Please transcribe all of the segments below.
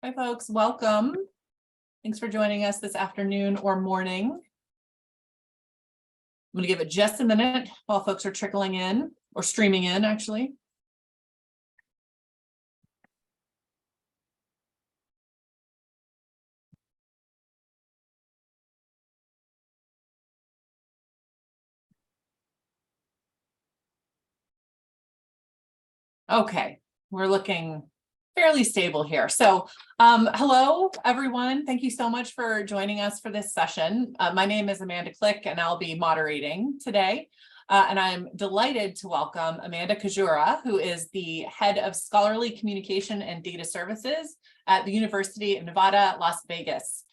Hi, folks. Welcome. Thanks for joining us this afternoon or morning. I'm going to give it just a minute while folks are trickling in or streaming in, actually. Okay, we're looking fairly stable here. So hello, everyone. Thank you so much for joining us for this session. My name is Amanda Click, and I'll be moderating today. And I'm delighted to welcome Amanda Koziura, who is the head of scholarly communication and data services at the University of Nevada, Las Vegas.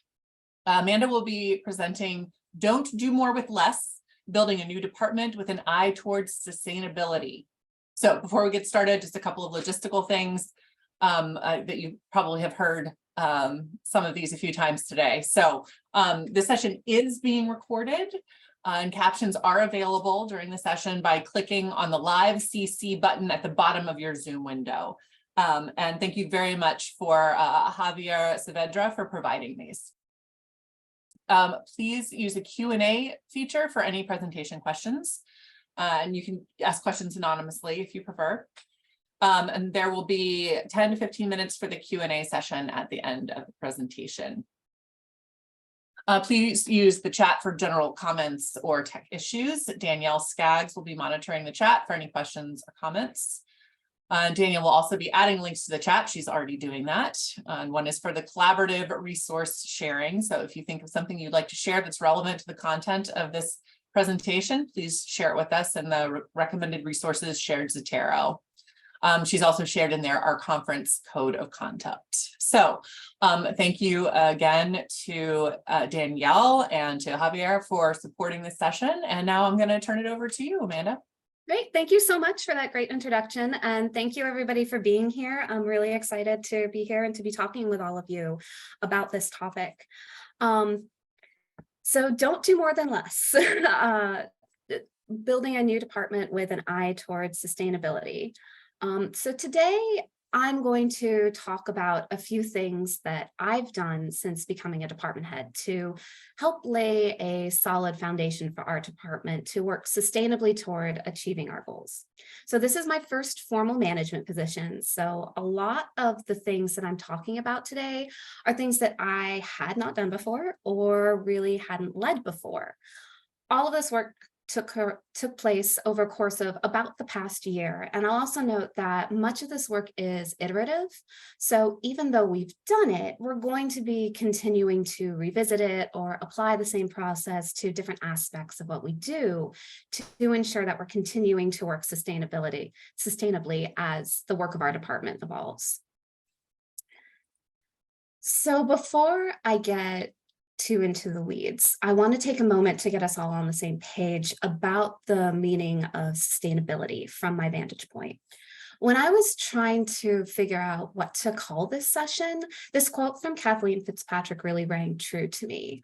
Amanda will be presenting Don't Do More with Less, Building a New Department with an Eye Towards Sustainability. So before we get started, just a couple of logistical things that you probably have heard some of these a few times today. So this session is being recorded and captions are available during the session by clicking on the live CC button at the bottom of your Zoom window. And thank you very much for Javier Saavedra for providing these. Please use the Q&A feature for any presentation questions. And you can ask questions anonymously if you prefer. And there will be 10 to 15 minutes for the Q&A session at the end of the presentation. Please use the chat for general comments or tech issues. Danielle SCADS will be monitoring the chat for any questions or comments. Danielle will also be adding links to the chat. She's already doing that. And one is for the collaborative resource sharing. So if you think of something you'd like to share that's relevant to the content of this presentation, please share it with us in the recommended resources shared Zotero. She's also shared in there our conference code of conduct. So thank you again to Danielle and to Javier for supporting this session. And now I'm going to turn it over to you, Amanda. Great. Thank you so much for that great introduction. And thank you, everybody, for being here. I'm really excited to be here and to be talking with all of you about this topic. So don't do more than less. Building a new department with an eye towards sustainability. So today I'm going to talk about a few things that I've done since becoming a department head to help lay a solid foundation for our department to work sustainably toward achieving our goals. So this is my first formal management position. So a lot of the things that I'm talking about today are things that I had not done before or really hadn't led before. All of this work took place over a course of about the past year. And I'll also note that much of this work is iterative. So even though we've done it, we're going to be continuing to revisit it or apply the same process to different aspects of what we do to ensure that we're continuing to work sustainably as the work of our department evolves. So before I get too into the weeds, I want to take a moment to get us all on the same page about the meaning of sustainability from my vantage point. When I was trying to figure out what to call this session, this quote from Kathleen Fitzpatrick really rang true to me.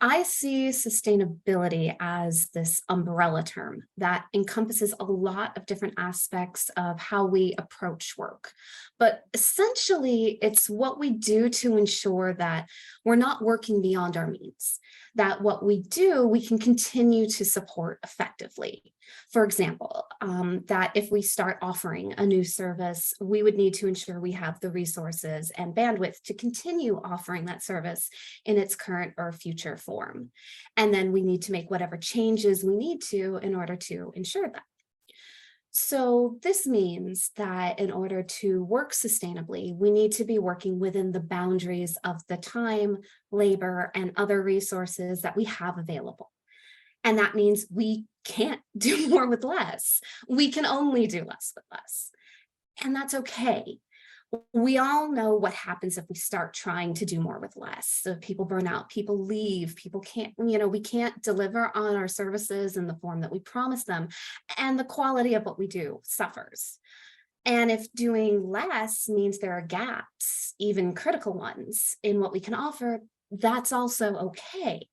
I see sustainability as this umbrella term that encompasses a lot of different aspects of how we approach work. But essentially, it's what we do to ensure that we're not working beyond our means, that what we do, we can continue to support effectively. For example, that if we start offering a new service, we would need to ensure we have the resources and bandwidth to continue offering that service in its current or future form. And then we need to make whatever changes we need to in order to ensure that. So this means that in order to work sustainably, we need to be working within the boundaries of the time, labor, and other resources that we have available. And that means we can't do more with less. We can only do less with less. And that's okay. We all know what happens if we start trying to do more with less. So people burn out, people leave, people can't, we can't deliver on our services in the form that we promised them. And the quality of what we do suffers. And if doing less means there are gaps, even critical ones, in what we can offer, that's also okay.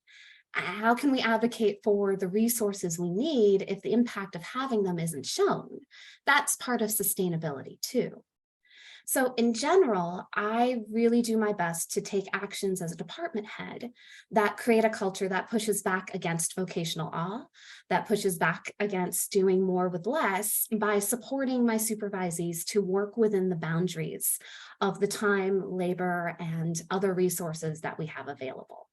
How can we advocate for the resources we need if the impact of having them isn't shown? That's part of sustainability too. So in general, I really do my best to take actions as a department head that create a culture that pushes back against vocational awe, that pushes back against doing more with less by supporting my supervisees to work within the boundaries of the time, labor, and other resources that we have available.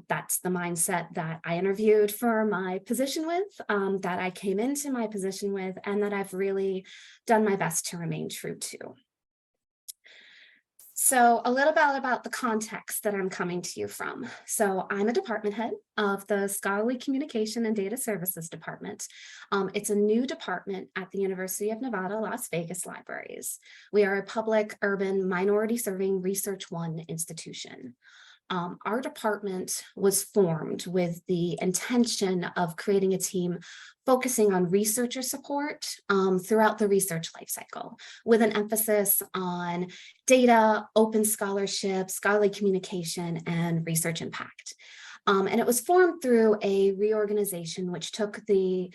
That's the mindset that I interviewed for my position with, that I came into my position with, and that I've really done my best to remain true to. So a little bit about the context that I'm coming to you from. So I'm a department head of the Scholarly Communication and Data Services Department. It's a new department at the University of Nevada, Las Vegas Libraries. We are a public, urban, minority-serving Research One institution. Our department was formed with the intention of creating a team focusing on researcher support throughout the research lifecycle, with an emphasis on data, open scholarship, scholarly communication, and research impact. And it was formed through a reorganization which took the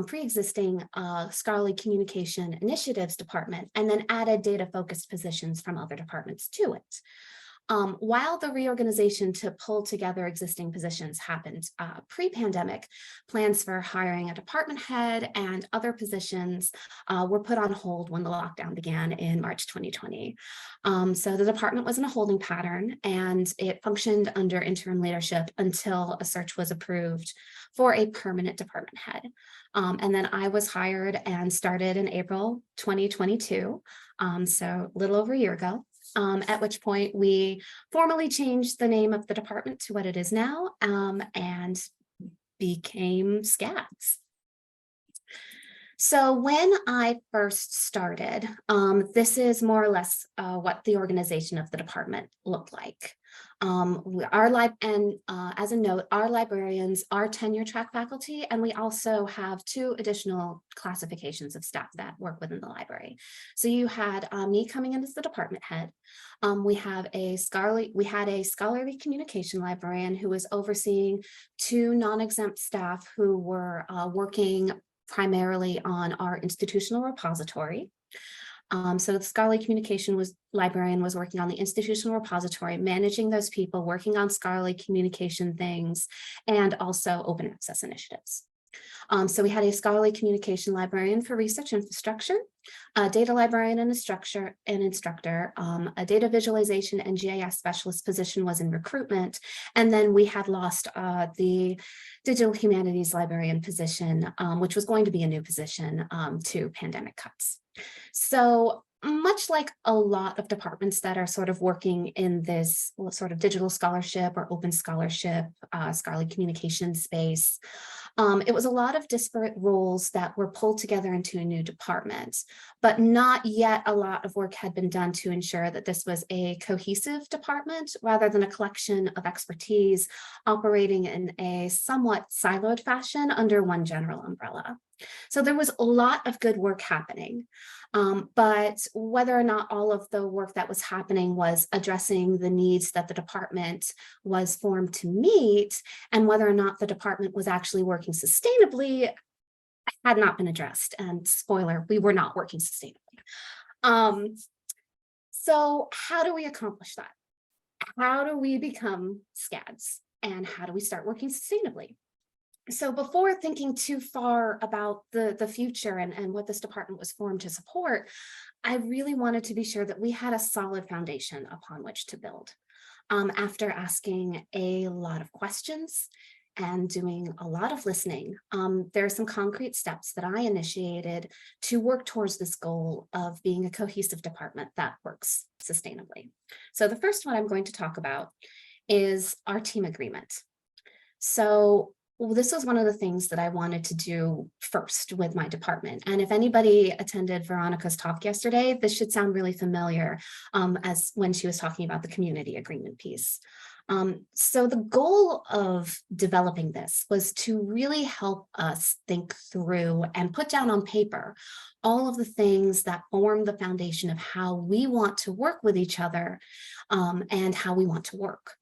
pre-existing scholarly communication initiatives department and then added data-focused positions from other departments to it. While the reorganization to pull together existing positions happened pre-pandemic, plans for hiring a department head and other positions were put on hold when the lockdown began in March 2020. So the department was in a holding pattern and it functioned under interim leadership until a search was approved for a permanent department head. And then I was hired and started in April 2022, so a little over a year ago. At which point we formally changed the name of the department to what it is now, and became SCADS. So when I first started, this is more or less what the organization of the department looked like. As a note, our librarians are tenure track faculty, and we also have 2 additional classifications of staff that work within the library. So you had me coming in as the department head. We had a scholarly communication librarian who was overseeing 2 non-exempt staff who were working primarily on our institutional repository. So the scholarly communication librarian was working on the institutional repository, managing those people, working on scholarly communication things, and also open access initiatives. So we had a scholarly communication librarian for research infrastructure, a data librarian and instructor, a data visualization and GIS specialist position was in recruitment, and then we had lost the digital humanities librarian position, which was going to be a new position to pandemic cuts. So much like a lot of departments that are sort of working in this sort of digital scholarship or open scholarship, scholarly communication space, it was a lot of disparate roles that were pulled together into a new department, but not yet a lot of work had been done to ensure that this was a cohesive department rather than a collection of expertise operating in a somewhat siloed fashion under one general umbrella. So there was a lot of good work happening, but whether or not all of the work that was happening was addressing the needs that the department was formed to meet, and whether or not the department was actually working sustainably had not been addressed. And spoiler, we were not working sustainably. So how do we accomplish that? How do we become SCADS? And how do we start working sustainably? So before thinking too far about the future and what this department was formed to support, I really wanted to be sure that we had a solid foundation upon which to build. After asking a lot of questions and doing a lot of listening, there are some concrete steps that I initiated to work towards this goal of being a cohesive department that works sustainably. So the first one I'm going to talk about is our team agreement. So this was one of the things that I wanted to do first with my department. And if anybody attended Veronica's talk yesterday, this should sound really familiar as when she was talking about the community agreement piece. So the goal of developing this was to really help us think through and put down on paper all of the things that form the foundation of how we want to work with each other and how we want to work.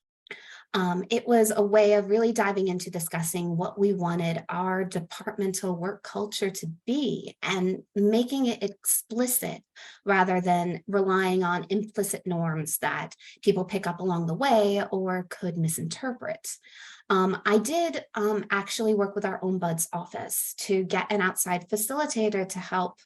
It was a way of really diving into discussing what we wanted our departmental work culture to be and making it explicit rather than relying on implicit norms that people pick up along the way or could misinterpret. I did actually work with our Ombuds office to get an outside facilitator to help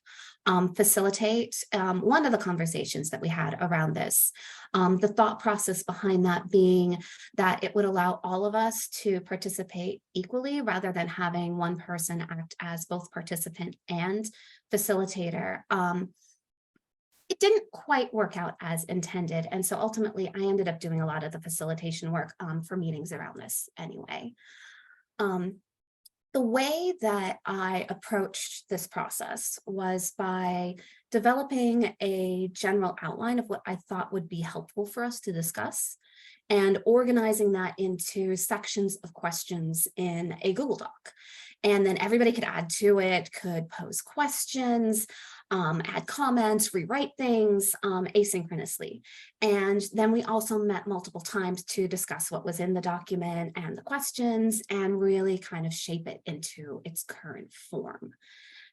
facilitate one of the conversations that we had around this. The thought process behind that being that it would allow all of us to participate equally rather than having one person act as both participant and facilitator. It didn't quite work out as intended. And so ultimately I ended up doing a lot of the facilitation work for meetings around this anyway. The way that I approached this process was by developing a general outline of what I thought would be helpful for us to discuss and organizing that into sections of questions in a Google Doc. And then everybody could add to it, could pose questions, add comments, rewrite things asynchronously. And then we also met multiple times to discuss what was in the document and the questions and really kind of shape it into its current form.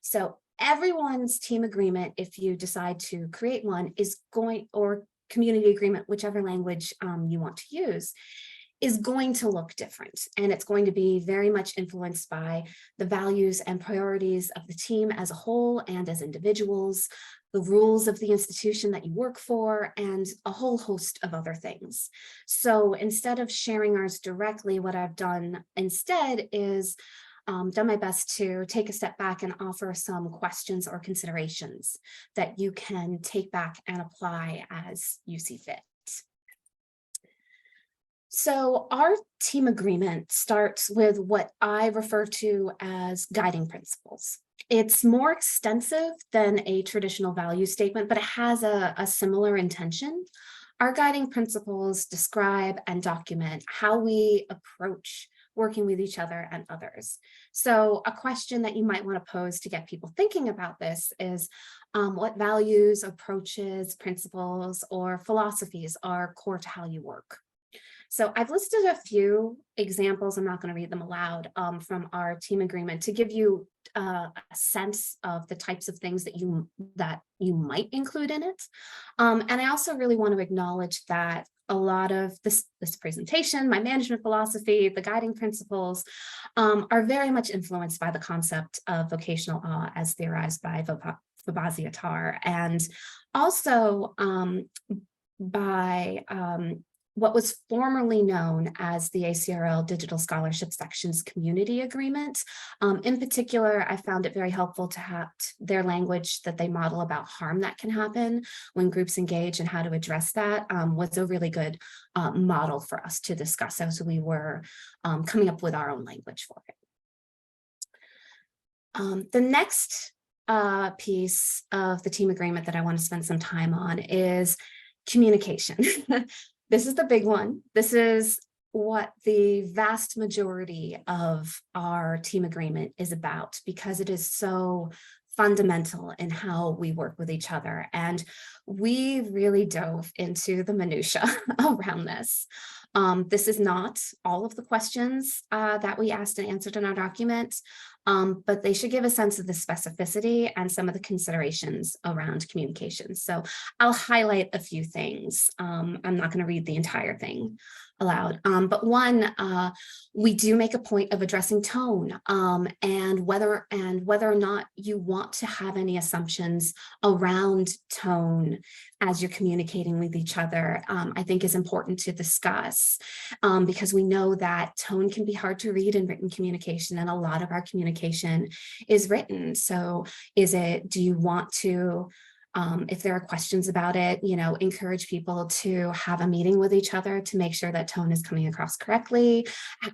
So everyone's team agreement, if you decide to create one, is going, or community agreement, whichever language you want to use, is going to look different. And it's going to be very much influenced by the values and priorities of the team as a whole and as individuals, the rules of the institution that you work for, and a whole host of other things. So instead of sharing ours directly, what I've done instead is done my best to take a step back and offer some questions or considerations that you can take back and apply as you see fit. So our team agreement starts with what I refer to as guiding principles. It's more extensive than a traditional value statement, but it has a similar intention. Our guiding principles describe and document how we approach working with each other and others. So a question that you might want to pose to get people thinking about this is what values, approaches, principles, or philosophies are core to how you work? So I've listed a few examples, I'm not going to read them aloud, from our team agreement to give you a sense of the types of things that you might include in it. And I also really want to acknowledge that a lot of this presentation, my management philosophy, the guiding principles are very much influenced by the concept of vocational awe as theorized by Vibhasia, and also by what was formerly known as the ACRL Digital Scholarship Sections Community Agreement. In particular, I found it very helpful to have their language that they model about harm that can happen when groups engage and how to address that was a really good model for us to discuss as we were coming up with our own language for it. The next piece of the team agreement that I want to spend some time on is communication. This is the big one. This is what the vast majority of our team agreement is about because it is so fundamental in how we work with each other. And we really dove into the minutia around this. This is not all of the questions that we asked and answered in our document, but they should give a sense of the specificity and some of the considerations around communication. So I'll highlight a few things. I'm not going to read the entire thing aloud, but one, we do make a point of addressing tone and whether or not you want to have any assumptions around tone as you're communicating with each other, I think is important to discuss because we know that tone can be hard to read in written communication, and a lot of our communication is written. So do you want to, if there are questions about it, encourage people to have a meeting with each other to make sure that tone is coming across correctly?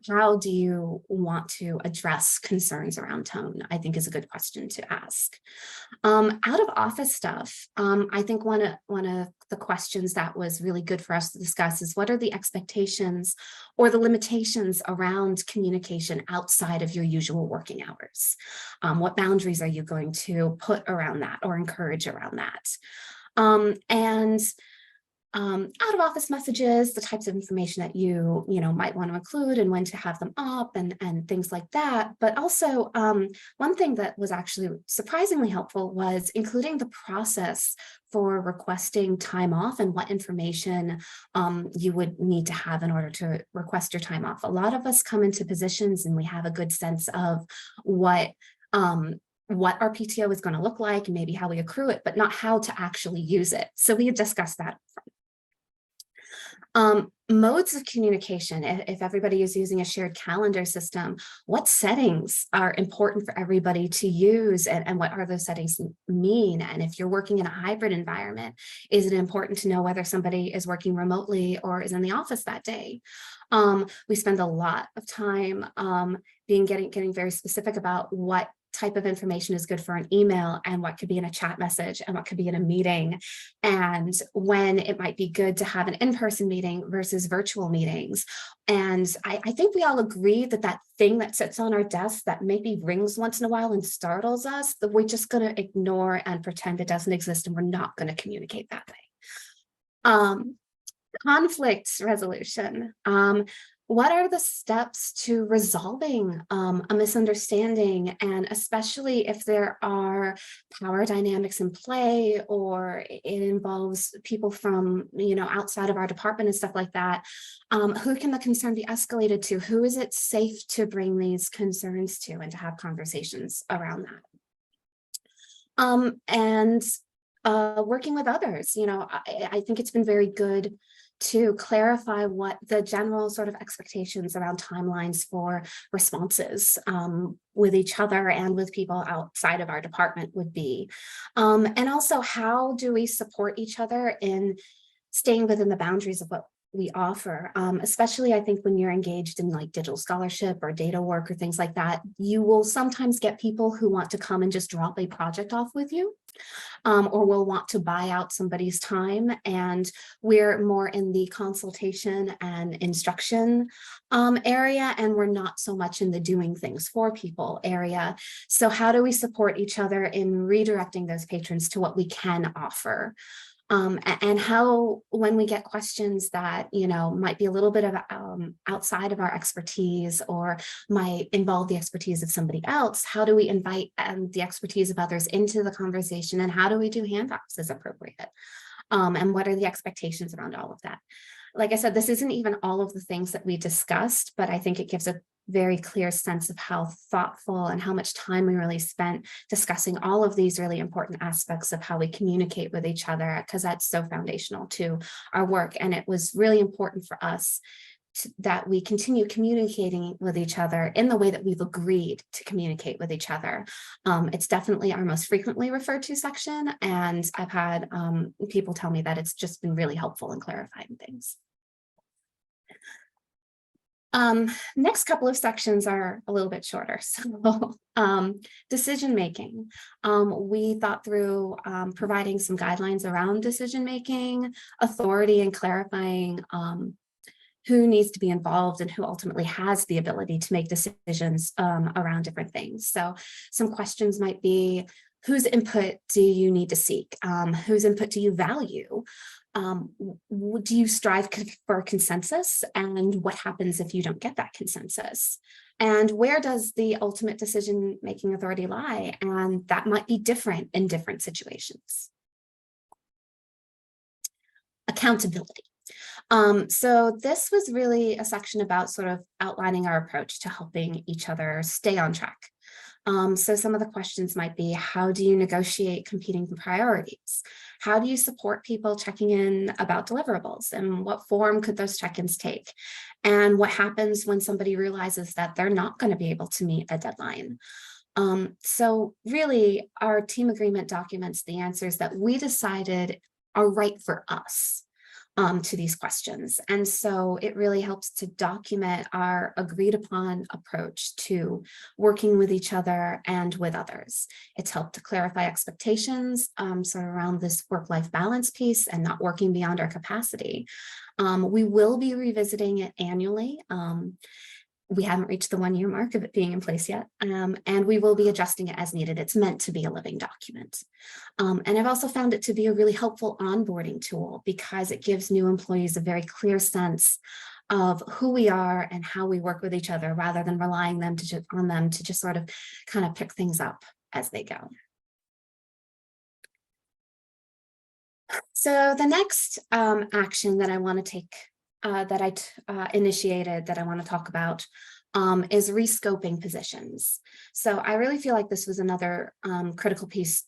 How do you want to address concerns around tone? I think is a good question to ask. Out of office stuff, I think one of the questions that was really good for us to discuss is what are the expectations or the limitations around communication outside of your usual working hours? What boundaries are you going to put around that or encourage around that? And out of office messages, the types of information that you might want to include and when to have them up and things like that. But also one thing that was actually surprisingly helpful was including the process for requesting time off and what information you would need to have in order to request your time off. A lot of us come into positions and we have a good sense of what our PTO is going to look like, and maybe how we accrue it, but not how to actually use it. So we had discussed that. Modes of communication, if everybody is using a shared calendar system, what settings are important for everybody to use, and what are those settings mean? And if you're working in a hybrid environment, is it important to know whether somebody is working remotely or is in the office that day? We spend a lot of time getting very specific about what type of information is good for an email and what could be in a chat message and what could be in a meeting, and when it might be good to have an in-person meeting versus virtual meetings. And I think we all agree that that thing that sits on our desk that maybe rings once in a while and startles us, that we're just going to ignore and pretend it doesn't exist, and we're not going to communicate that way. Conflict resolution. What are the steps to resolving a misunderstanding, and especially if there are power dynamics in play, or it involves people from outside of our department and stuff like that? Who can the concern be escalated to? Who is it safe to bring these concerns to and to have conversations around that? And working with others, I think it's been very good to clarify what the general sort of expectations around timelines for responses with each other and with people outside of our department would be. And also, how do we support each other in staying within the boundaries of what we offer, especially I think when you're engaged in like digital scholarship or data work or things like that, you will sometimes get people who want to come and just drop a project off with you, or will want to buy out somebody's time. And we're more in the consultation and instruction area, and we're not so much in the doing things for people area. So how do we support each other in redirecting those patrons to what we can offer? And how, when we get questions that, might be a little bit of outside of our expertise or might involve the expertise of somebody else, how do we invite the expertise of others into the conversation, and how do we do handoffs as appropriate? And what are the expectations around all of that? Like I said, this isn't even all of the things that we discussed, but I think it gives a very clear sense of how thoughtful and how much time we really spent discussing all of these really important aspects of how we communicate with each other, because that's so foundational to our work. And it was really important for us that we continue communicating with each other in the way that we've agreed to communicate with each other. It's definitely our most frequently referred to section, and I've had people tell me that it's just been really helpful in clarifying things. Next couple of sections are a little bit shorter. So decision making. We thought through providing some guidelines around decision making, authority, and clarifying who needs to be involved and who ultimately has the ability to make decisions around different things. So some questions might be, whose input do you need to seek? Whose input do you value? Do you strive for consensus? And what happens if you don't get that consensus? And where does the ultimate decision-making authority lie? And that might be different in different situations. Accountability. So this was really a section about sort of outlining our approach to helping each other stay on track. So some of the questions might be, how do you negotiate competing priorities? How do you support people checking in about deliverables? And what form could those check-ins take? And what happens when somebody realizes that they're not going to be able to meet a deadline? So really, our team agreement documents the answers that we decided are right for us to these questions. And so it really helps to document our agreed upon approach to working with each other and with others. It's helped to clarify expectations sort of around this work-life balance piece and not working beyond our capacity. We will be revisiting it annually. We haven't reached the 1-year mark of it being in place yet, and we will be adjusting it as needed. It's meant to be a living document. And I've also found it to be a really helpful onboarding tool because it gives new employees a very clear sense of who we are and how we work with each other, rather than relying on them to just sort of kind of pick things up as they go. So the next action that I want to take, that I initiated, that I want to talk about, is rescoping positions. So I really feel like this was another critical piece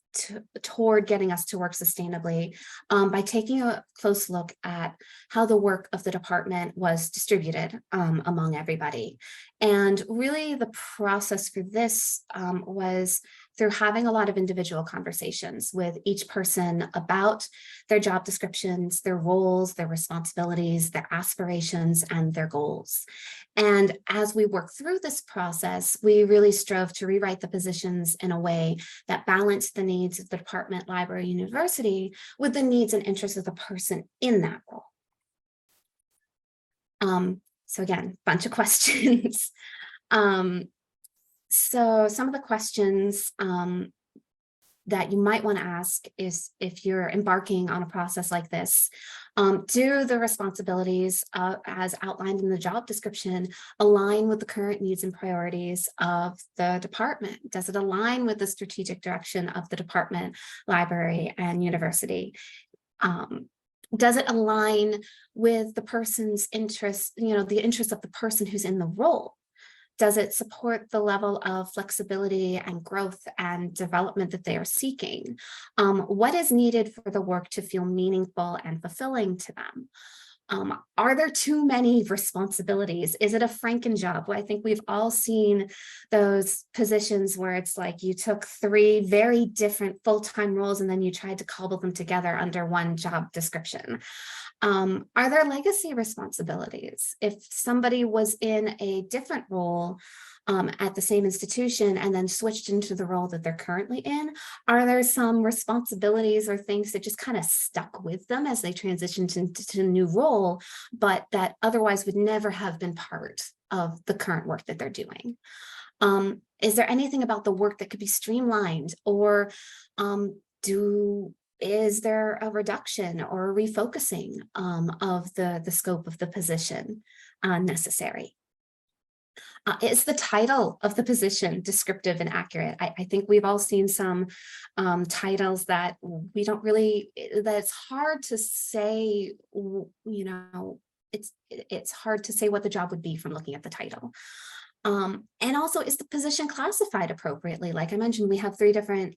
toward getting us to work sustainably, by taking a close look at how the work of the department was distributed among everybody. And really the process for this was through having a lot of individual conversations with each person about their job descriptions, their roles, their responsibilities, their aspirations, and their goals. And as we work through this process, we really strove to rewrite the positions in a way that balanced the needs of the department, library, university with the needs and interests of the person in that role. So again, bunch of questions. So some of the questions that you might want to ask is, if you're embarking on a process like this, do the responsibilities as outlined in the job description align with the current needs and priorities of the department? Does it align with the strategic direction of the department, library, and university? Does it align with the person's interests, the interests of the person who's in the role? Does it support the level of flexibility and growth and development that they are seeking? What is needed for the work to feel meaningful and fulfilling to them? Are there too many responsibilities? Is it a Franken job? Well, I think we've all seen those positions where it's like you took 3 very different full-time roles and then you tried to cobble them together under one job description. Are there legacy responsibilities? If somebody was in a different role at the same institution and then switched into the role that they're currently in, are there some responsibilities or things that just kind of stuck with them as they transitioned into a new role, but that otherwise would never have been part of the current work that they're doing? Is there anything about the work that could be streamlined, or is there a reduction or a refocusing of the scope of the position necessary? Is the title of the position descriptive and accurate? I think we've all seen some titles that we don't really, that it's hard to say, it's hard to say what the job would be from looking at the title. And also, is the position classified appropriately? Like I mentioned, we have 3 different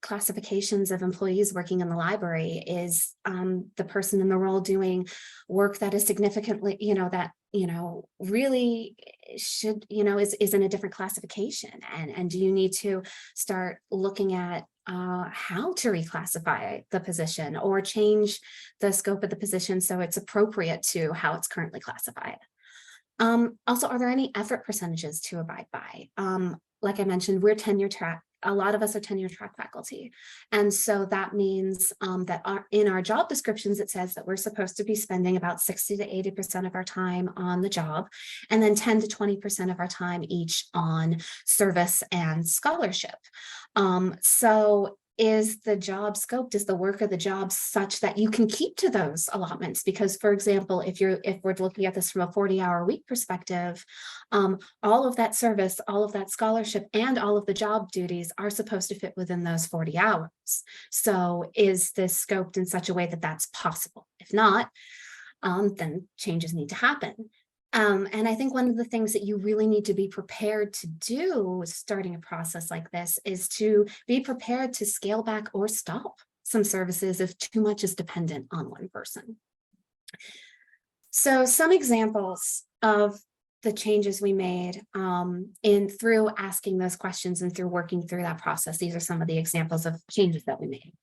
classifications of employees working in the library. Is the person in the role doing work that is significantly, really should, is in a different classification? And do you need to start looking at how to reclassify the position or change the scope of the position so it's appropriate to how it's currently classified? Also, are there any effort percentages to abide by? Like I mentioned, we're tenure track. A lot of us are tenure track faculty. And so that means that in our job descriptions, it says that we're supposed to be spending about 60 to 80% of our time on the job, and then 10 to 20% of our time each on service and scholarship. So is the job scope, does the work of the job such that you can keep to those allotments? Because, for example, if we're looking at this from a 40-hour week perspective, all of that service, all of that scholarship, and all of the job duties are supposed to fit within those 40 hours. So is this scoped in such a way that that's possible? If not, then changes need to happen. And I think one of the things that you really need to be prepared to do starting a process like this is to be prepared to scale back or stop some services if too much is dependent on one person. So some examples of the changes we made through asking those questions and through working through that process. These are some of the examples of changes that we made.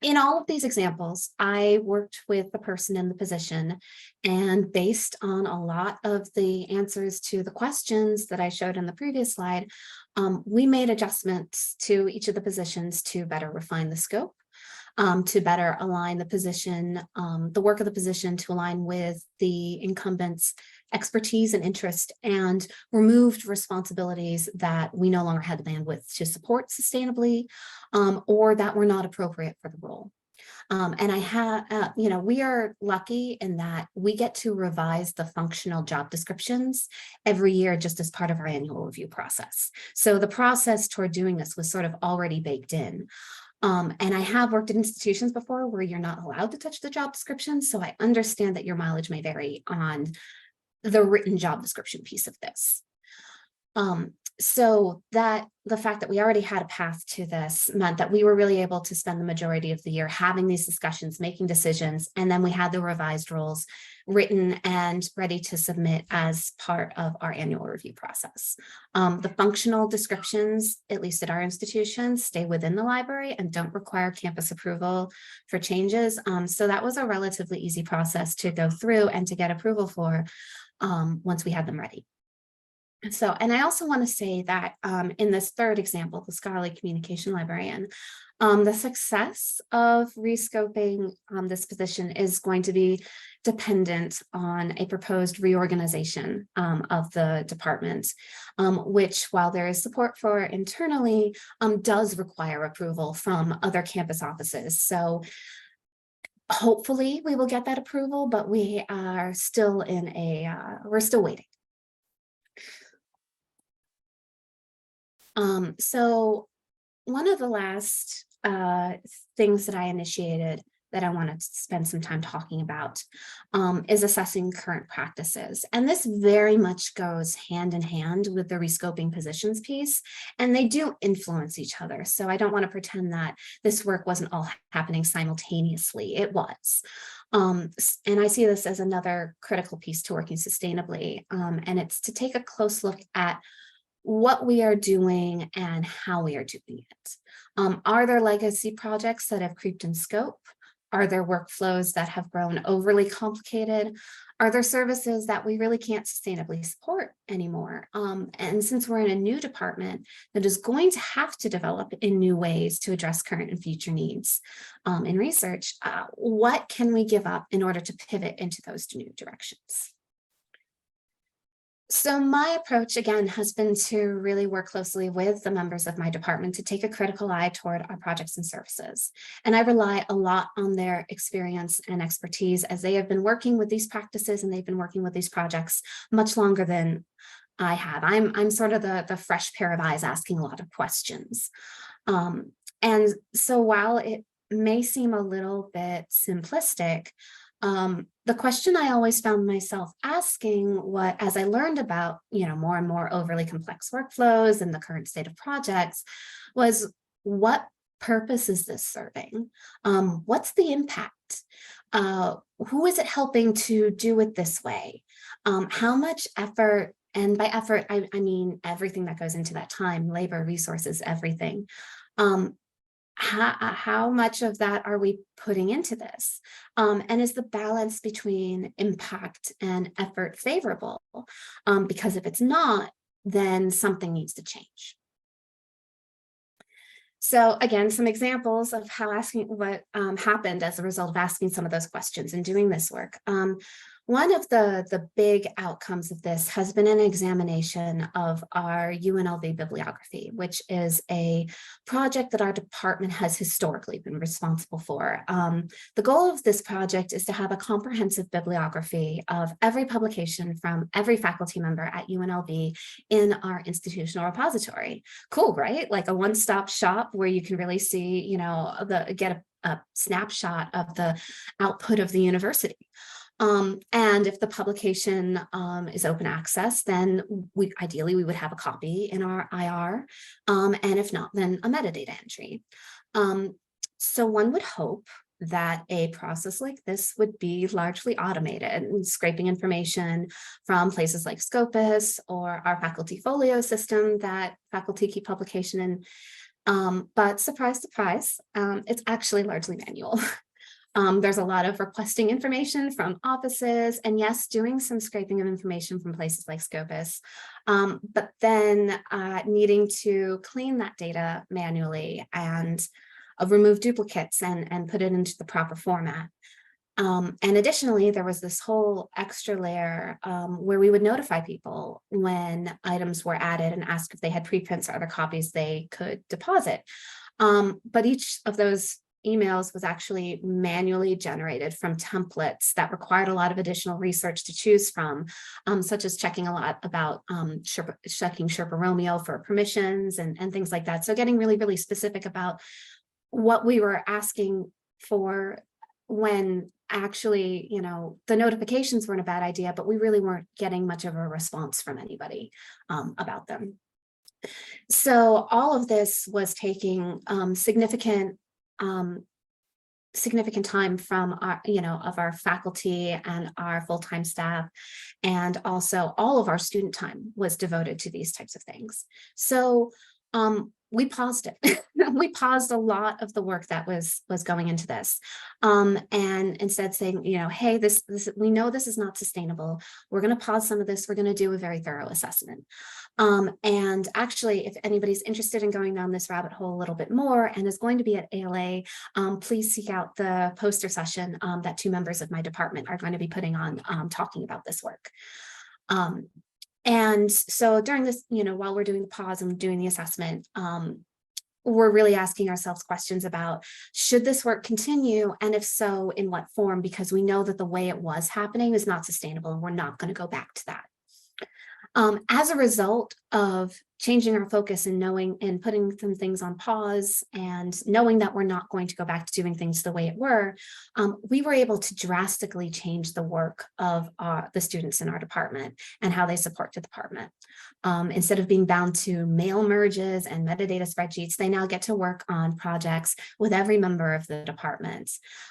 In all of these examples, I worked with the person in the position, and based on a lot of the answers to the questions that I showed in the previous slide, we made adjustments to each of the positions to better refine the scope, to better align the position, the work of the position to align with the incumbent's expertise and interest, and removed responsibilities that we no longer had the bandwidth to support sustainably, or that were not appropriate for the role. And I have, we are lucky in that we get to revise the functional job descriptions every year just as part of our annual review process. So the process toward doing this was sort of already baked in. And I have worked in institutions before where you're not allowed to touch the job description. So I understand that your mileage may vary on the written job description piece of this. So that the fact that we already had a path to this meant that we were really able to spend the majority of the year having these discussions, making decisions, and then we had the revised rules written and ready to submit as part of our annual review process. The functional descriptions, at least at our institution, stay within the library and don't require campus approval for changes. So that was a relatively easy process to go through and to get approval for once we had them ready. So, and I also want to say that in this third example, the scholarly communication librarian, the success of rescoping this position is going to be dependent on a proposed reorganization of the department, which, while there is support for internally, does require approval from other campus offices. So hopefully we will get that approval, but we are still in we're still waiting. So one of the last things that I initiated that I want to spend some time talking about is assessing current practices. And this very much goes hand in hand with the rescoping positions piece, and they do influence each other. So I don't want to pretend that this work wasn't all happening simultaneously. It was. And I see this as another critical piece to working sustainably. And it's to take a close look at what we are doing and how we are doing it. Are there legacy projects that have creeped in scope? Are there workflows that have grown overly complicated? Are there services that we really can't sustainably support anymore? And since we're in a new department that is going to have to develop in new ways to address current and future needs in research, what can we give up in order to pivot into those new directions? So my approach, again, has been to really work closely with the members of my department to take a critical eye toward our projects and services. And I rely a lot on their experience and expertise, as they have been working with these practices and they've been working with these projects much longer than I have. I'm sort of the fresh pair of eyes asking a lot of questions. And so while it may seem a little bit simplistic, the question I always found myself asking, as I learned about, more and more overly complex workflows and the current state of projects, was what purpose is this serving? What's the impact? Who is it helping to do it this way? How much effort, and by effort, I mean everything that goes into that: time, labor, resources, everything. How much of that are we putting into this? And is the balance between impact and effort favorable? Because if it's not, then something needs to change. So again, some examples of how what happened as a result of asking some of those questions and doing this work. One of the big outcomes of this has been an examination of our UNLV bibliography, which is a project that our department has historically been responsible for. The goal of this project is to have a comprehensive bibliography of every publication from every faculty member at UNLV in our institutional repository. Cool, right? Like a one-stop shop where you can really see, get a snapshot of the output of the university. And if the publication is open access, then ideally we would have a copy in our IR, and if not, then a metadata entry. So one would hope that a process like this would be largely automated, and scraping information from places like Scopus or our faculty folio system that faculty keep publication in. But surprise, surprise, it's actually largely manual. There's a lot of requesting information from offices, and yes, doing some scraping of information from places like Scopus, but then needing to clean that data manually and remove duplicates and put it into the proper format. And additionally, there was this whole extra layer where we would notify people when items were added and ask if they had preprints or other copies they could deposit. But each of those emails was actually manually generated from templates that required a lot of additional research to choose from, such as checking a lot about checking Sherpa Romeo for permissions and things like that. So getting really, really specific about what we were asking for when actually, the notifications weren't a bad idea, but we really weren't getting much of a response from anybody about them. So all of this was taking significant time from our, of our faculty and our full-time staff, and also all of our student time was devoted to these types of things. So we paused it. We paused a lot of the work that was going into this, and instead saying, hey, this we know this is not sustainable. We're going to pause some of this. We're going to do a very thorough assessment. And actually, if anybody's interested in going down this rabbit hole a little bit more and is going to be at ALA, please seek out the poster session that 2 members of my department are going to be putting on, talking about this work. And so during this, while we're doing the pause and doing the assessment, we're really asking ourselves questions about, should this work continue? And if so, in what form? Because we know that the way it was happening is not sustainable, and we're not going to go back to that. As a result of changing our focus and knowing and putting some things on pause and knowing that we're not going to go back to doing things the way it were, we were able to drastically change the work of the students in our department and how they support the department. Instead of being bound to mail merges and metadata spreadsheets, they now get to work on projects with every member of the department,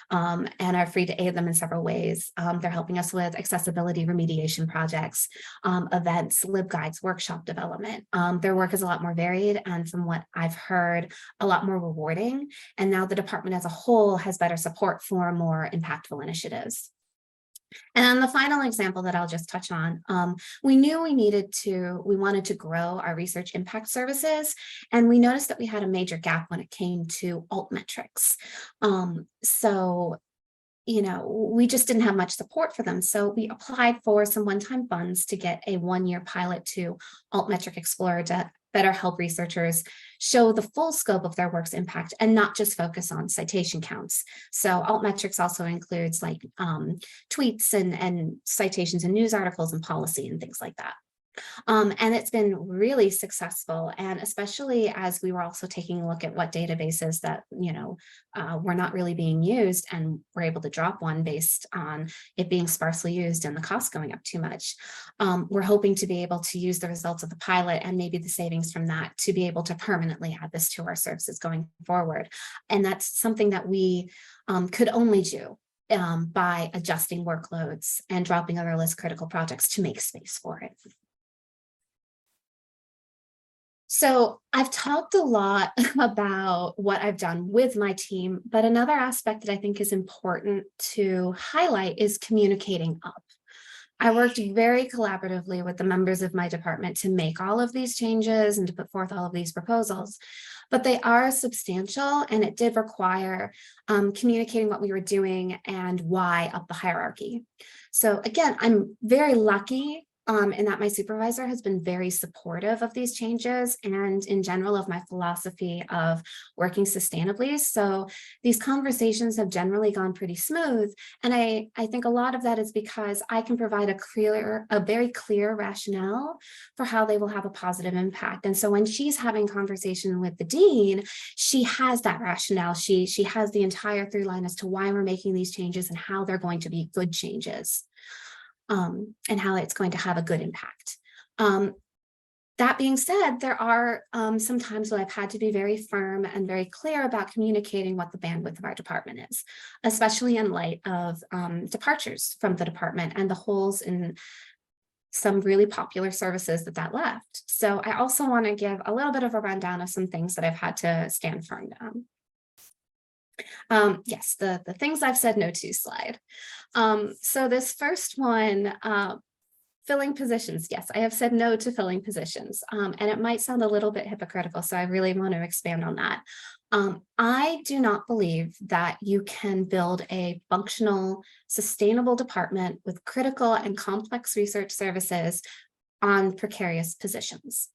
and are free to aid them in several ways. They're helping us with accessibility remediation projects, events, LibGuides, workshop development. Their work is a lot more varied, and from what I've heard, a lot more rewarding. And now the department as a whole has better support for more impactful initiatives. And then the final example that I'll just touch on, we knew we wanted to grow our research impact services, and we noticed that we had a major gap when it came to altmetrics. So we just didn't have much support for them. So we applied for some one-time funds to get a 1-year pilot to Altmetric Explorer to better help researchers show the full scope of their work's impact and not just focus on citation counts. So Altmetrics also includes like tweets and citations and news articles and policy and things like that. And it's been really successful, and especially as we were also taking a look at what databases that were not really being used, and we're able to drop one based on it being sparsely used and the cost going up too much. We're hoping to be able to use the results of the pilot and maybe the savings from that to be able to permanently add this to our services going forward. And that's something that we could only do by adjusting workloads and dropping other less critical projects to make space for it. So I've talked a lot about what I've done with my team, but another aspect that I think is important to highlight is communicating up. I worked very collaboratively with the members of my department to make all of these changes and to put forth all of these proposals, but they are substantial, and it did require communicating what we were doing and why up the hierarchy. So again, I'm very lucky in that my supervisor has been very supportive of these changes and in general of my philosophy of working sustainably. So these conversations have generally gone pretty smooth. And I think a lot of that is because I can provide a very clear rationale for how they will have a positive impact. And so when she's having conversation with the dean, she has that rationale. She has the entire through line as to why we're making these changes and how they're going to be good changes. And how it's going to have a good impact. That being said, there are some times when I've had to be very firm and very clear about communicating what the bandwidth of our department is, especially in light of departures from the department and the holes in some really popular services that left. So I also want to give a little bit of a rundown of some things that I've had to stand firm on. Yes, the things I've said no to slide. So this first one, filling positions. Yes, I have said no to filling positions. And it might sound a little bit hypocritical, so I really want to expand on that. I do not believe that you can build a functional, sustainable department with critical and complex research services on precarious positions.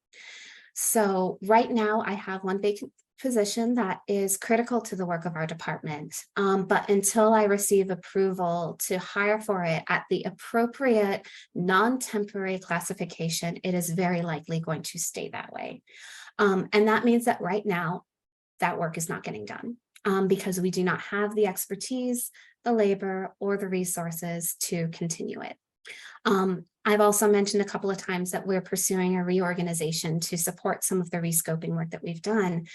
So right now I have one vacant position that is critical to the work of our department. But until I receive approval to hire for it at the appropriate non-temporary classification, it is very likely going to stay that way. And that means that right now, that work is not getting done because we do not have the expertise, the labor, or the resources to continue it. I've also mentioned a couple of times that we're pursuing a reorganization to support some of the rescoping work that we've done.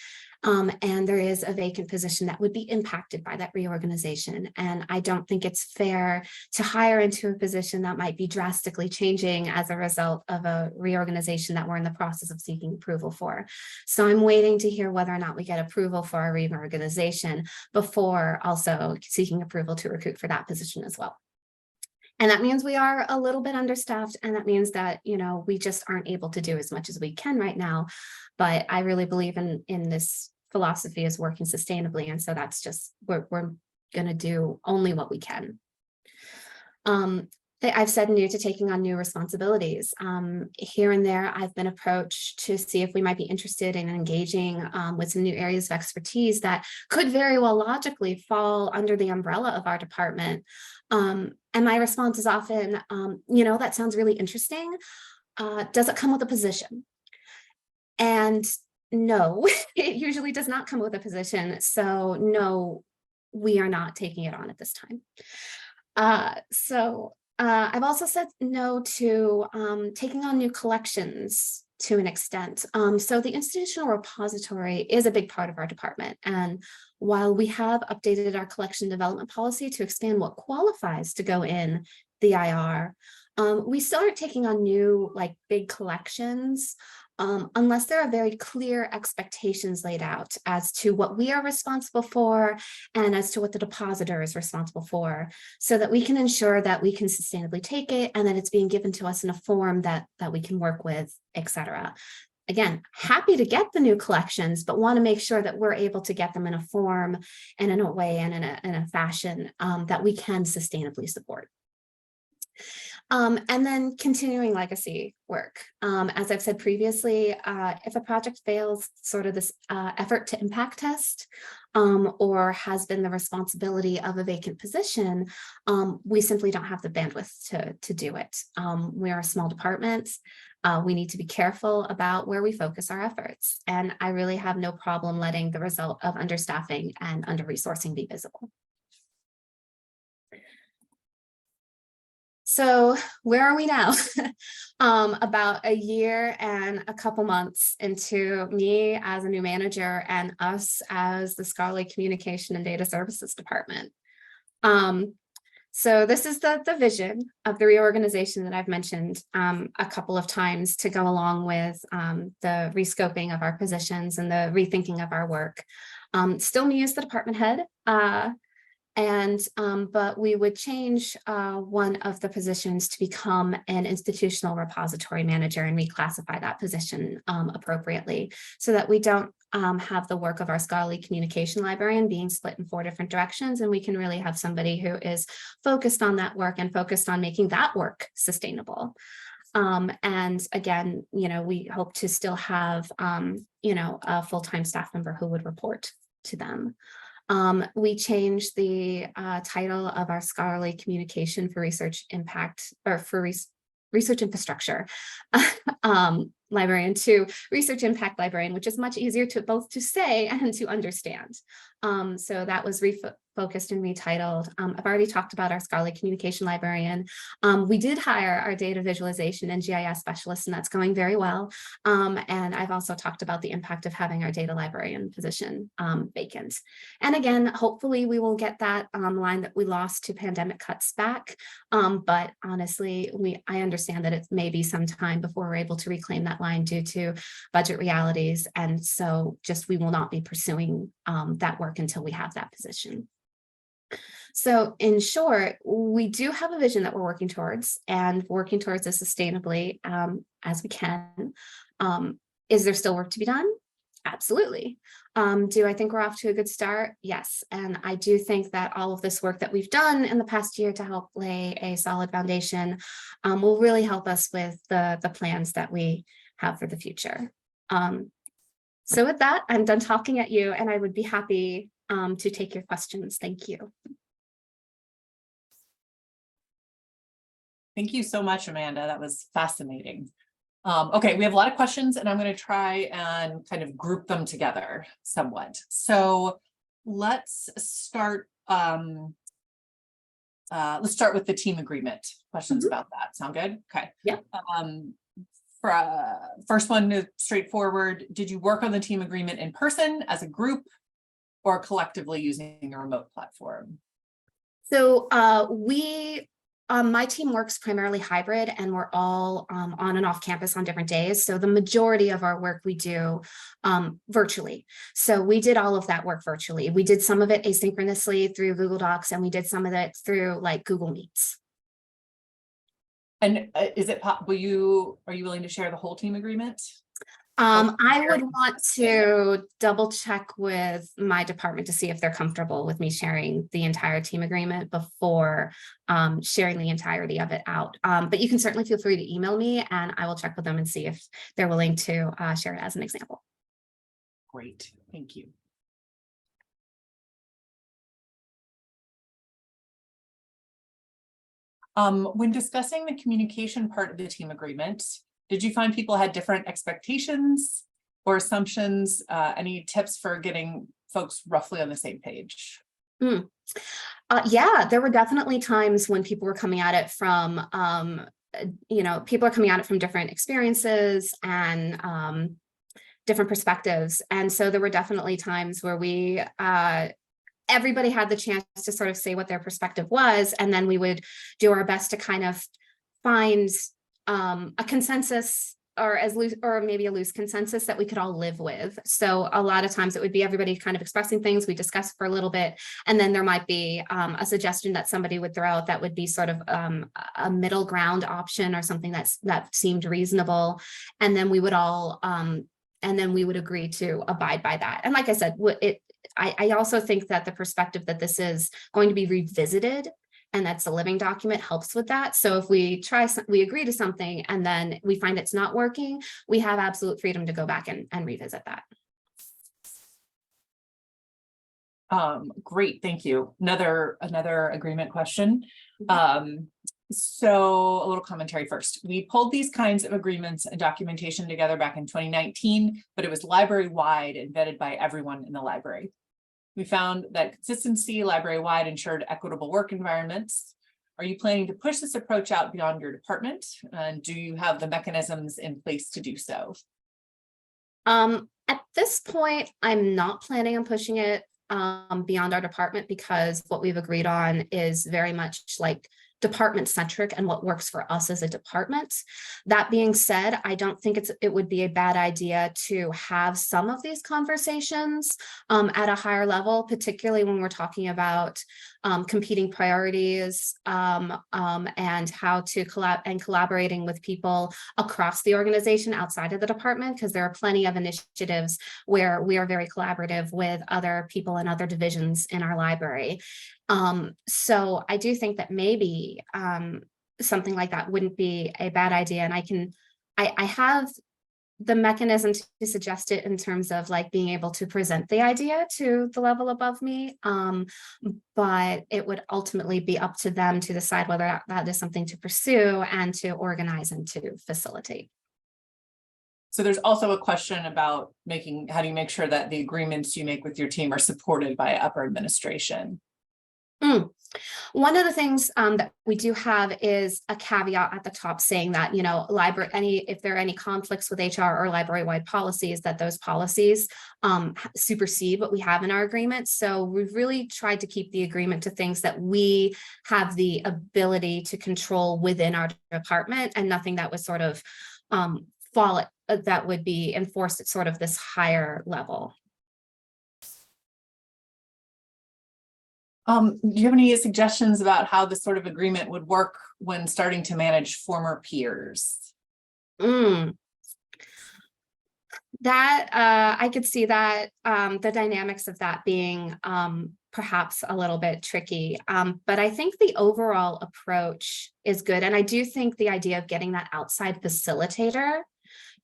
And there is a vacant position that would be impacted by that reorganization. And I don't think it's fair to hire into a position that might be drastically changing as a result of a reorganization that we're in the process of seeking approval for. So I'm waiting to hear whether or not we get approval for our reorganization before also seeking approval to recruit for that position as well. And that means we are a little bit understaffed, and that means that, you know, we just aren't able to do as much as we can right now. But I really believe in this philosophy is working sustainably. And so that's just, we're going to do only what we can. I've said no to taking on new responsibilities. Here and there, I've been approached to see if we might be interested in engaging with some new areas of expertise that could very well logically fall under the umbrella of our department. And my response is often, you know, that sounds really interesting. Does it come with a position? And no, it usually does not come with a position. So no, we are not taking it on at this time. I've also said no to taking on new collections to an extent. So the institutional repository is a big part of our department. And while we have updated our collection development policy to expand what qualifies to go in the IR, we still aren't taking on new like big collections unless there are very clear expectations laid out as to what we are responsible for and as to what the depositor is responsible for, so that we can ensure that we can sustainably take it and that it's being given to us in a form that we can work with, etc. Again, happy to get the new collections, but want to make sure that we're able to get them in a form and in a way and in a fashion that we can sustainably support. And then continuing legacy work. As I've said previously, if a project fails sort of this effort to impact test or has been the responsibility of a vacant position, we simply don't have the bandwidth to do it. We are a small department. We need to be careful about where we focus our efforts. And I really have no problem letting the result of understaffing and under-resourcing be visible. So where are we now? About a year and a couple months into me as a new manager and us as the Scholarly Communication and Data Services Department. So this is the vision of the reorganization that I've mentioned a couple of times to go along with the rescoping of our positions and the rethinking of our work. Still me as the department head. But we would change one of the positions to become an institutional repository manager and reclassify that position appropriately so that we don't have the work of our scholarly communication librarian being split in 4 different directions, and we can really have somebody who is focused on that work and focused on making that work sustainable. And again, you know, we hope to still have, you know, a full-time staff member who would report to them. We changed the title of our scholarly communication for research impact or for research infrastructure librarian to research impact librarian, which is much easier to both to say and to understand. So that was refocused and retitled. I've already talked about our scholarly communication librarian. We did hire our data visualization and GIS specialist, and that's going very well. And I've also talked about the impact of having our data librarian position vacant. And again, hopefully we will get that line that we lost to pandemic cuts back. But honestly, I understand that it may be some time before we're able to reclaim that line due to budget realities. And so just we will not be pursuing that work until we have that position. So in short, we do have a vision that we're working towards and working towards as sustainably as we can. Is there still work to be done? Absolutely. Do I think we're off to a good start? Yes. And I do think that all of this work that we've done in the past year to help lay a solid foundation will really help us with the plans that we have for the future. So with that, I'm done talking at you, and I would be happy to take your questions. Thank you. Thank you so much, Amanda. That was fascinating. Okay, we have a lot of questions, and I'm going to try and kind of group them together somewhat. So let's start. Let's start with the team agreement questions about that. Sound good? Okay. Yeah. First one is straightforward. Did you work on the team agreement in person, as a group, or collectively using a remote platform? So my team works primarily hybrid, and we're all on and off campus on different days. So the majority of our work we do virtually. So we did all of that work virtually. We did some of it asynchronously through Google Docs, and we did some of it through like Google Meets. And is it are you willing to share the whole team agreement? I would want to double check with my department to see if they're comfortable with me sharing the entire team agreement before sharing the entirety of it out. But you can certainly feel free to email me, and I will check with them and see if they're willing to share it as an example. Great, thank you. When discussing the communication part of the team agreement, did you find people had different expectations or assumptions? Any tips for getting folks roughly on the same page? Yeah, there were definitely times when people were coming at it from, people are coming at it from different experiences and different perspectives. And so there were definitely times where everybody had the chance to sort of say what their perspective was, and then we would do our best to kind of find a consensus, or maybe a loose consensus that we could all live with. So a lot of times it would be everybody kind of expressing things, we discuss for a little bit, and then there might be a suggestion that somebody would throw out that would be sort of a middle ground option, or something that seemed reasonable, and then we would all agree to abide by that. And like I said, I also think that the perspective that this is going to be revisited, and that's a living document, helps with that. So if we agree to something and then we find it's not working, we have absolute freedom to go back and revisit that. Great, thank you. Another agreement question. So a little commentary first. We pulled these kinds of agreements and documentation together back in 2019, but it was library-wide and vetted by everyone in the library. We found that consistency library-wide ensured equitable work environments. Are you planning to push this approach out beyond your department? And do you have the mechanisms in place to do so? At this point, I'm not planning on pushing it beyond our department, because what we've agreed on is very much like department centric and what works for us as a department. That being said, I don't think it would be a bad idea to have some of these conversations at a higher level, particularly when we're talking about competing priorities and how to collaborating with people across the organization outside of the department, because there are plenty of initiatives where we are very collaborative with other people and other divisions in our library. So I do think that maybe something like that wouldn't be a bad idea. And I have the mechanism to suggest it in terms of like being able to present the idea to the level above me. But it would ultimately be up to them to decide whether that is something to pursue and to organize and to facilitate. So there's also a question about how do you make sure that the agreements you make with your team are supported by upper administration? One of the things that we do have is a caveat at the top saying that, if there are any conflicts with HR or library-wide policies, that those policies supersede what we have in our agreement. So we've really tried to keep the agreement to things that we have the ability to control within our department, and nothing that was sort of that would be enforced at sort of this higher level. Do you have any suggestions about how this sort of agreement would work when starting to manage former peers? That I could see that the dynamics of that being perhaps a little bit tricky. But I think the overall approach is good. And I do think the idea of getting that outside facilitator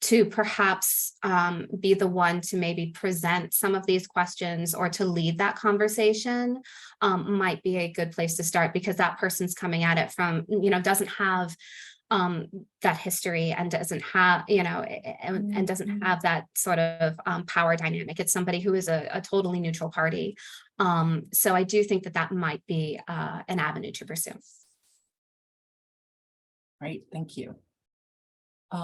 to perhaps be the one to maybe present some of these questions or to lead that conversation might be a good place to start, because that person's coming at it from, doesn't have that history and doesn't have, and doesn't have that sort of power dynamic. It's somebody who is a totally neutral party. So I do think that that might be an avenue to pursue. Right, thank you. I've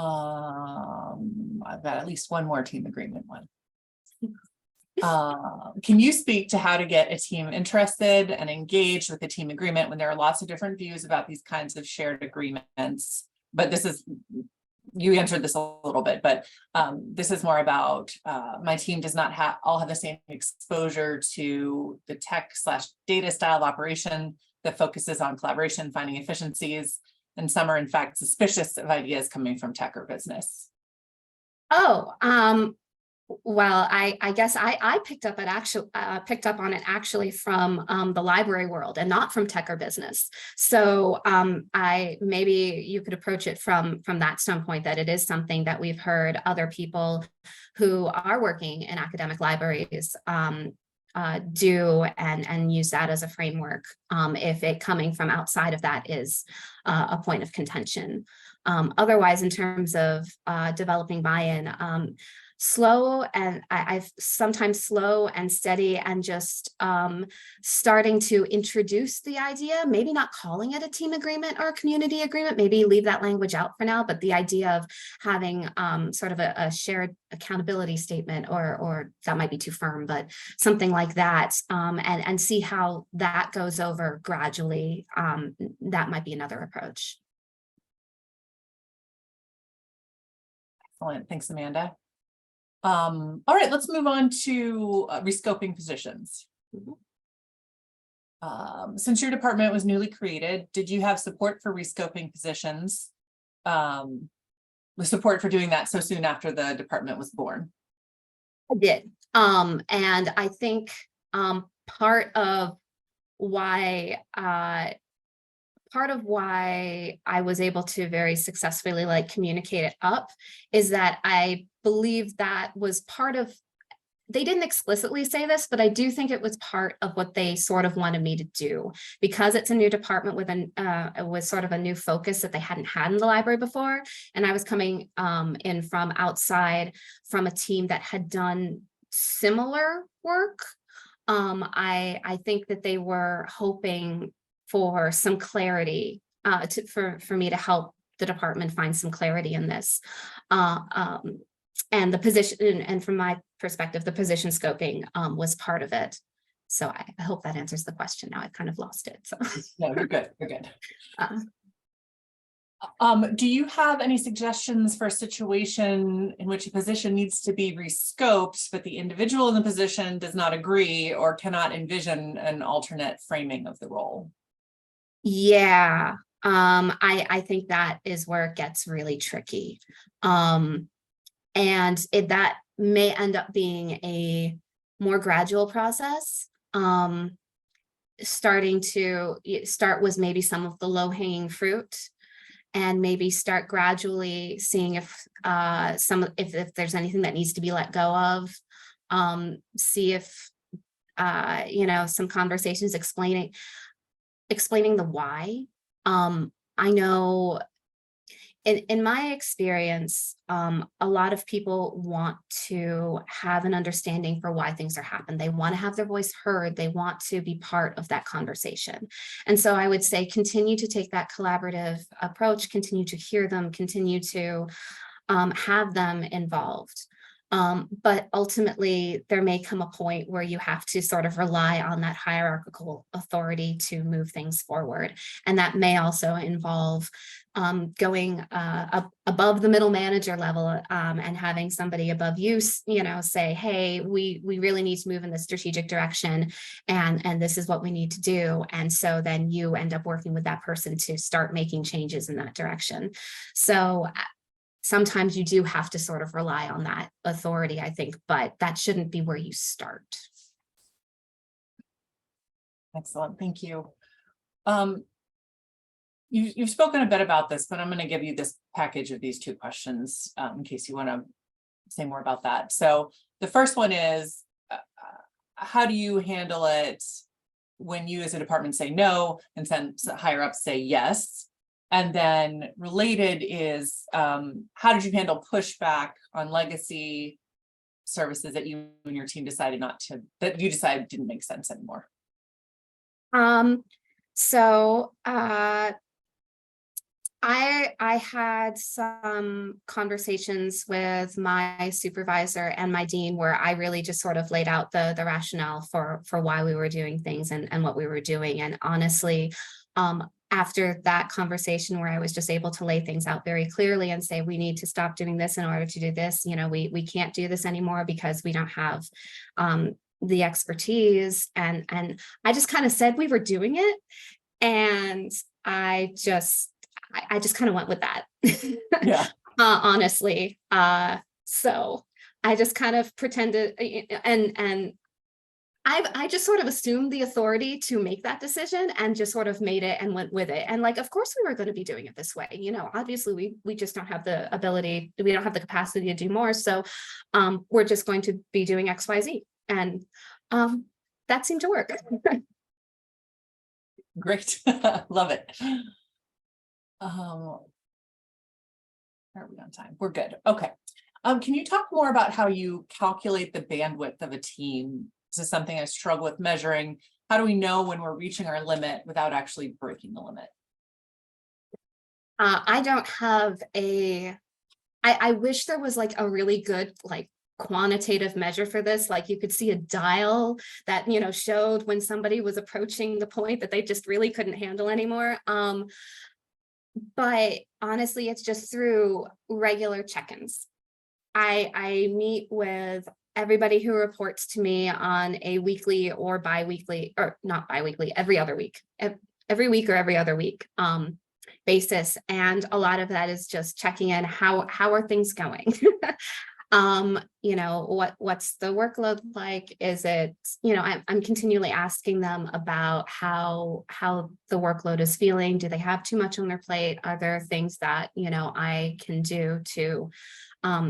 got at least one more team agreement one. Can you speak to how to get a team interested and engaged with the team agreement when there are lots of different views about these kinds of shared agreements? But this is, you answered this a little bit, but this is more about my team does not all have the same exposure to the tech/data style of operation that focuses on collaboration, finding efficiencies, and some are in fact suspicious of ideas coming from tech or business. Oh, well, I guess I picked up on it actually from the library world and not from tech or business. So maybe you could approach it from that standpoint, that it is something that we've heard other people who are working in academic libraries do and use that as a framework if it coming from outside of that is a point of contention. Otherwise, in terms of developing buy-in, I've sometimes slow and steady and just starting to introduce the idea, maybe not calling it a team agreement or a community agreement, maybe leave that language out for now, but the idea of having sort of a shared accountability statement, or that might be too firm, but something like that, and see how that goes over gradually. That might be another approach. Excellent, thanks, Amanda. All right, let's move on to rescoping positions. Since your department was newly created, did you have support for rescoping positions? With support for doing that so soon after the department was born? I did. And I think part of why I was able to very successfully communicate it up is that I believe that was part of, they didn't explicitly say this, but I do think it was part of what they sort of wanted me to do, because it's a new department with sort of a new focus that they hadn't had in the library before. And I was coming in from outside from a team that had done similar work. I think that they were hoping for some clarity for me to help the department find some clarity in this. And the position, and from my perspective, the position scoping was part of it. So I hope that answers the question. Now I've kind of lost it. So no, you're good. You're good. Do you have any suggestions for a situation in which a position needs to be rescoped, but the individual in the position does not agree or cannot envision an alternate framing of the role? Yeah, I think that is where it gets really tricky. And that may end up being a more gradual process. Start with maybe some of the low-hanging fruit, and maybe start gradually seeing if there's anything that needs to be let go of. See if some conversations explaining the why. I know in my experience, a lot of people want to have an understanding for why things are happening. They want to have their voice heard. They want to be part of that conversation. And so I would say continue to take that collaborative approach, continue to hear them, continue to have them involved. But ultimately, there may come a point where you have to sort of rely on that hierarchical authority to move things forward. And that may also involve going up above the middle manager level and having somebody above you, say, hey, we really need to move in this strategic direction, and this is what we need to do. And so then you end up working with that person to start making changes in that direction. So sometimes you do have to sort of rely on that authority, I think, but that shouldn't be where you start. Excellent, thank you. You've spoken a bit about this, but I'm going to give you this package of these two questions in case you want to say more about that. So the first one is, how do you handle it when you as a department say no and then higher ups say yes? And then related is, how did you handle pushback on legacy services that you and your team decided that you decided didn't make sense anymore? I had some conversations with my supervisor and my dean where I really just sort of laid out the rationale for why we were doing things and what we were doing. And honestly, after that conversation where I was just able to lay things out very clearly and say, we need to stop doing this in order to do this, we can't do this anymore because we don't have the expertise. And I just kind of said we were doing it. And I just kind of went with that. Yeah. Honestly. So I just kind of pretended and I just sort of assumed the authority to make that decision and just sort of made it and went with it. And of course we were going to be doing it this way. Obviously we just don't have the ability, we don't have the capacity to do more. So we're just going to be doing XYZ. And that seemed to work. Great. Love it. Are we on time? We're good. Okay. Can you talk more about how you calculate the bandwidth of a team? This is something I struggle with measuring. How do we know when we're reaching our limit without actually breaking the limit? I don't have I wish there was a really good quantitative measure for this. You could see a dial that showed when somebody was approaching the point that they just really couldn't handle anymore. But honestly, it's just through regular check-ins. I meet with everybody who reports to me on a weekly or bi-weekly, or not bi-weekly, every week or every other week basis. And a lot of that is just checking in, how are things going? What's the workload like? Is it, I'm continually asking them about how the workload is feeling. Do they have too much on their plate? Are there things that, I can do to,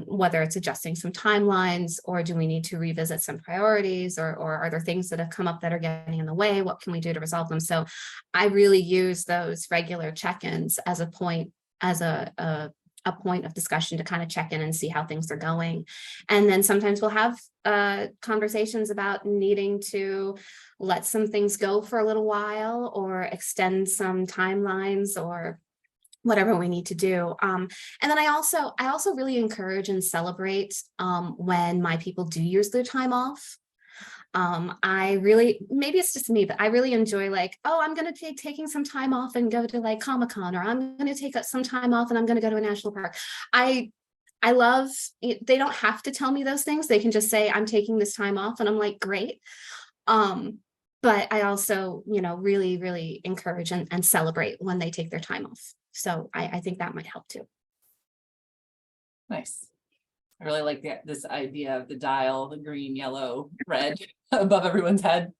whether it's adjusting some timelines, or do we need to revisit some priorities, or are there things that have come up that are getting in the way? What can we do to resolve them? So I really use those regular check-ins as a point of discussion to kind of check in and see how things are going. And then sometimes we'll have conversations about needing to let some things go for a little while, or extend some timelines, or whatever we need to do. And then I also really encourage and celebrate when my people do use their time off. Maybe it's just me, but I really enjoy I'm going to taking some time off and go to Comic-Con, or I'm going to take some time off and I'm going to go to a national park. I love, they don't have to tell me those things. They can just say, I'm taking this time off, and I'm like, great. But I also, really, really encourage and celebrate when they take their time off. So I think that might help too. Nice. I really like this idea of the dial, the green, yellow, red above everyone's head.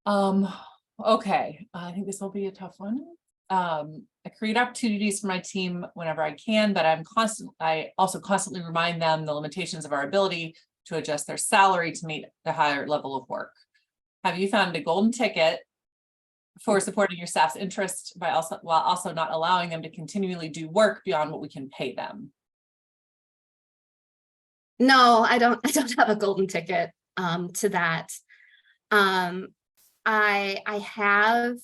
Okay, I think this will be a tough one. I create opportunities for my team whenever I can, but I also constantly remind them the limitations of our ability to adjust their salary to meet the higher level of work. Have you found a golden ticket for supporting your staff's interest while also not allowing them to continually do work beyond what we can pay them? No, I don't have a golden ticket to that. I have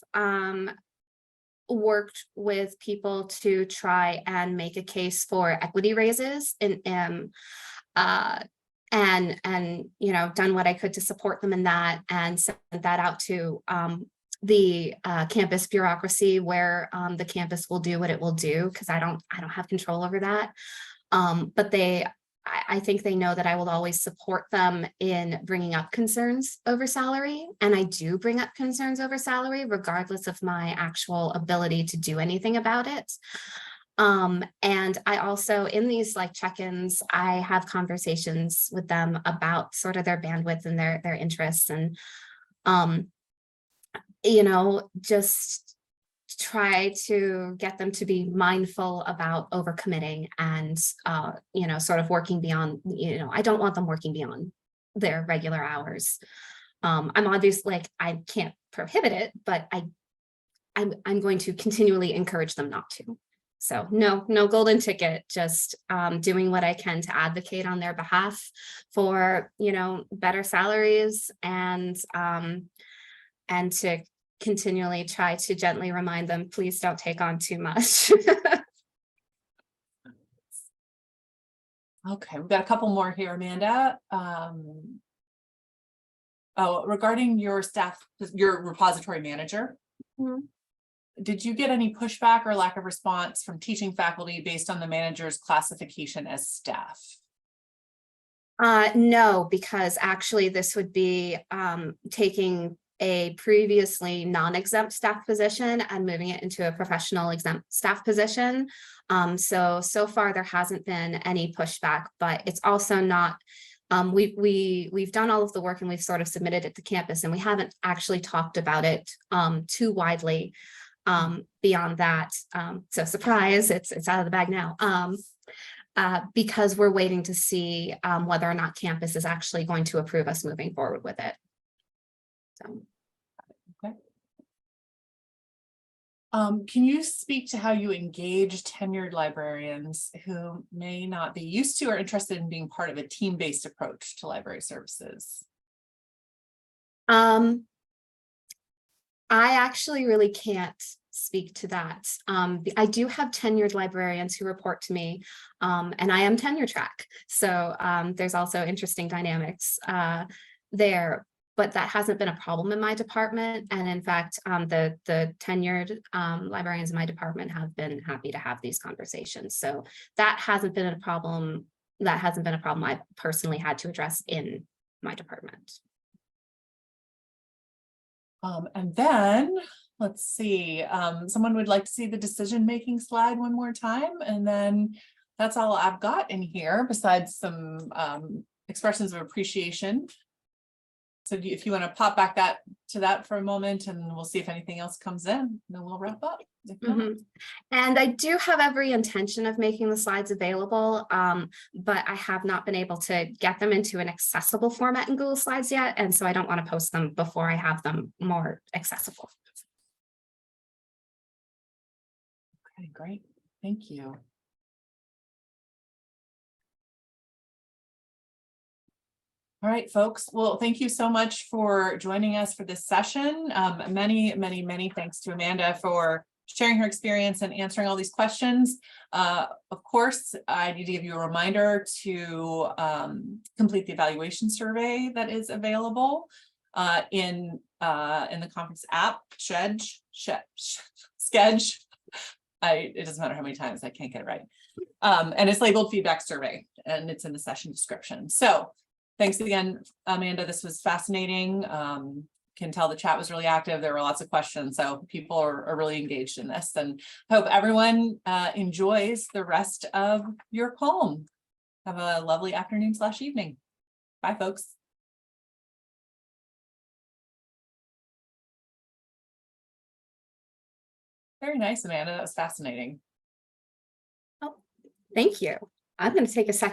worked with people to try and make a case for equity raises, and and done what I could to support them in that, and sent that out to the campus bureaucracy, where the campus will do what it will do, because I don't have control over that. But I think they know that I will always support them in bringing up concerns over salary. And I do bring up concerns over salary, regardless of my actual ability to do anything about it. And I also, in these like check-ins, I have conversations with them about sort of their bandwidth and their interests, and just try to get them to be mindful about overcommitting and, sort of working beyond, I don't want them working beyond their regular hours. I'm obviously, like, I can't prohibit it, but I'm going to continually encourage them not to. So no golden ticket, just doing what I can to advocate on their behalf for, better salaries, and to continually try to gently remind them, please don't take on too much. Okay, we've got a couple more here, Amanda. Regarding your staff, your repository manager. Mhm. Did you get any pushback or lack of response from teaching faculty based on the manager's classification as staff? No, because actually this would be taking a previously non-exempt staff position and moving it into a professional exempt staff position. So far there hasn't been any pushback, but it's also not, we've done all of the work and we've sort of submitted it to campus, and we haven't actually talked about it too widely beyond that. So surprise, it's out of the bag now. Because we're waiting to see whether or not campus is actually going to approve us moving forward with it. So. Okay. Can you speak to how you engage tenured librarians who may not be used to or interested in being part of a team-based approach to library services? I actually really can't speak to that. I do have tenured librarians who report to me, and I am tenure track. So there's also interesting dynamics there, but that hasn't been a problem in my department. And in fact, the tenured librarians in my department have been happy to have these conversations. So that hasn't been a problem. That hasn't been a problem I've personally had to address in my department. And then let's see, someone would like to see the decision-making slide one more time, and then that's all I've got in here besides some expressions of appreciation. So if you want to pop back to that for a moment, and we'll see if anything else comes in, and then we'll wrap up. Mm-hmm. And I do have every intention of making the slides available, but I have not been able to get them into an accessible format in Google Slides yet. And so I don't want to post them before I have them more accessible. Okay, great. Thank you. All right, folks. Well, thank you so much for joining us for this session. Many thanks to Amanda for sharing her experience and answering all these questions. Of course, I need to give you a reminder to complete the evaluation survey that is available in the conference app, SCADS. It doesn't matter how many times I can't get it right. And it's labeled feedback survey, and it's in the session description. So thanks again, Amanda. This was fascinating. Can tell the chat was really active. There were lots of questions, so people are really engaged in this, and I hope everyone enjoys the rest of your poem. Have a lovely afternoon/evening. Bye, folks. Very nice, Amanda. That was fascinating. Oh, thank you. I'm going to take a second.